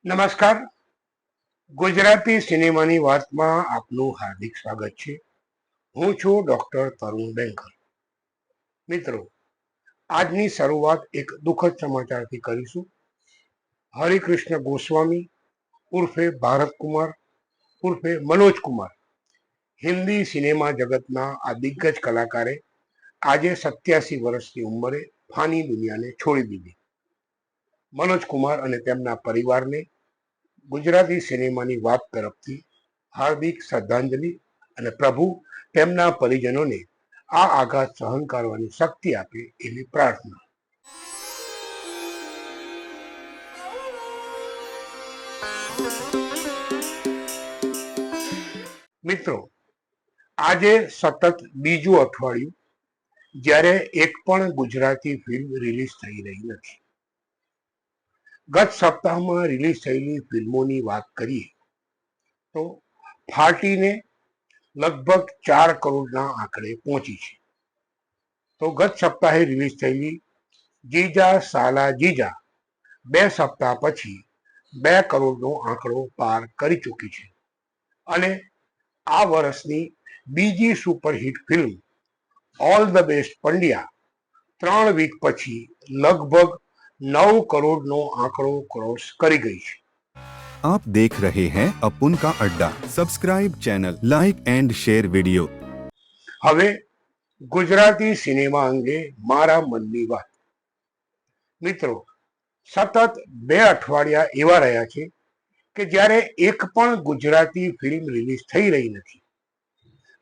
નમસ્કાર. ગુજરાતી સિનેમાની વાતમાં આપનું હાર્દિક સ્વાગત છે. હું છું ડોક્ટર તરુણ બેંકર. મિત્રો, આજની શરૂઆત એક દુઃખદ સમાચારથી કરીશું. હરિકૃષ્ણ ગોસ્વામી ઉર્ફે ભારતકુમાર ઉર્ફે મનોજ કુમાર, હિન્દી સિનેમા જગતના આ દિગ્ગજ કલાકારે આજે 87 વર્ષની ઉંમરે ફાની દુનિયાને છોડી દીધી. મનોજ કુમાર અને તેમના પરિવારને ગુજરાતી સિનેમાની વાત તરફથી હાર્દિક શ્રદ્ધાંજલિ અને પ્રભુ તેમના પરિજનોને આ આઘાત સહન કરવાની શક્તિ આપે એવી પ્રાર્થના. મિત્રો, આજે સતત બીજું અઠવાડિયું જ્યારે એક પણ ગુજરાતી ફિલ્મ રિલીઝ થઈ રહી નથી. ગત સપ્તાહમાં રિલીઝ થયેલી ફિલ્મોની વાત કરીએ તો ફાટીને લગભગ 4 કરોડના આંકડે પહોંચી છે. તો ગત સપ્તાહે રિલીઝ થયેલી જીજા સાલા જીજા 2 સપ્તાહ પછી 2 કરોડનો આંકડો પાર કરી ચૂકી છે. અને આ વર્ષની બીજી superhit film all the best Pandya 3 week પછી લગભગ 9 કરોડનો આંકડો ક્રોસ કરી ગઈ છે. आप देख रहे हैं अपुन का अड्डा. Subscribe channel, like and share video. હવે ગુજરાતી સિનેમા અંગે મારા મનની વાત. મિત્રો, સતત 2 અઠવાડિયા એવા રહ્યા છે કે જ્યારે એક પણ ગુજરાતી ફિલ્મ રિલીઝ થઈ રહી નથી,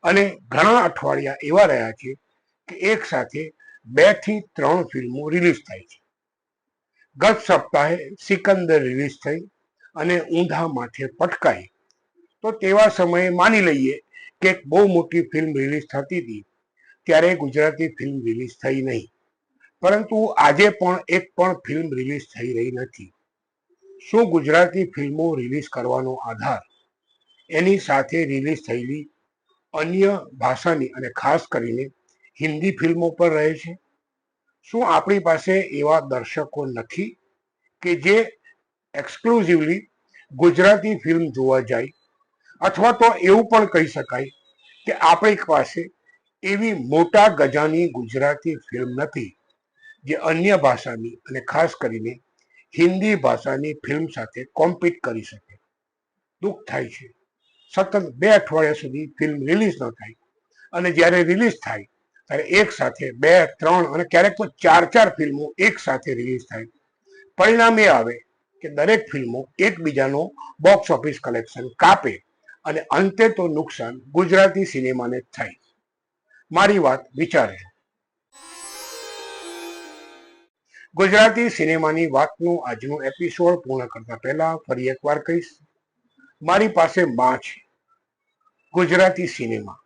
અને ઘણા અઠવાડિયા એવા રહ્યા છે કે એક સાથે 2 થી 3 ફિલ્મો રિલીઝ થાય છે. ગત સપ્તાહે સિકંદર રિલીઝ થઈ અને ઊંધા માથે પટકાઈ, તો તેવા સમયે માની લઈએ કે એક બહુ મોટી ફિલ્મ રિલીઝ થતી હતી ત્યારે ગુજરાતી ફિલ્મ રિલીઝ થઈ નહીં. પરંતુ આજે પણ એક પણ ફિલ્મ રિલીઝ થઈ રહી નથી. શું ગુજરાતી ફિલ્મો રિલીઝ કરવાનો આધાર એની સાથે રિલીઝ થયેલી અન્ય ભાષાની અને ખાસ કરીને હિન્દી ફિલ્મો પર રહે છે? શું આપણી પાસે એવા દર્શકો નથી કે જે એક્સક્લુઝિવલી ગુજરાતી ફિલ્મ જોવા જાય? અથવા તો એવું પણ કહી શકાય કે આપણી પાસે એવી મોટા ગજાની ગુજરાતી ફિલ્મ નથી જે અન્ય ભાષાની અને ખાસ કરીને હિન્દી ભાષાની ફિલ્મ સાથે કોમ્પીટ કરી શકે. દુઃખ થાય છે, સતત 2 અઠવાડિયા સુધી ફિલ્મ રિલીઝ ન થાય, અને જ્યારે રિલીઝ થાય ત્યારે એક સાથે 2, 3 અને ક્યારેક તો 4 ફિલ્મો એક સાથે રિલીઝ થાય. પરિણામ એ આવે કે દરેક ફિલ્મો એકબીજાનો બોક્સ ઓફિસ કલેક્શન કાપે અને અંતે તો નુકસાન ગુજરાતી સિનેમાને જ થાય. મારી વાત વિચારે. ગુજરાતી સિનેમાની વાતનું આજનો એપિસોડ પૂર્ણ કરતા પહેલા ફરી એકવાર કહીશ, મારી પાસે માં છે ગુજરાતી સિનેમા.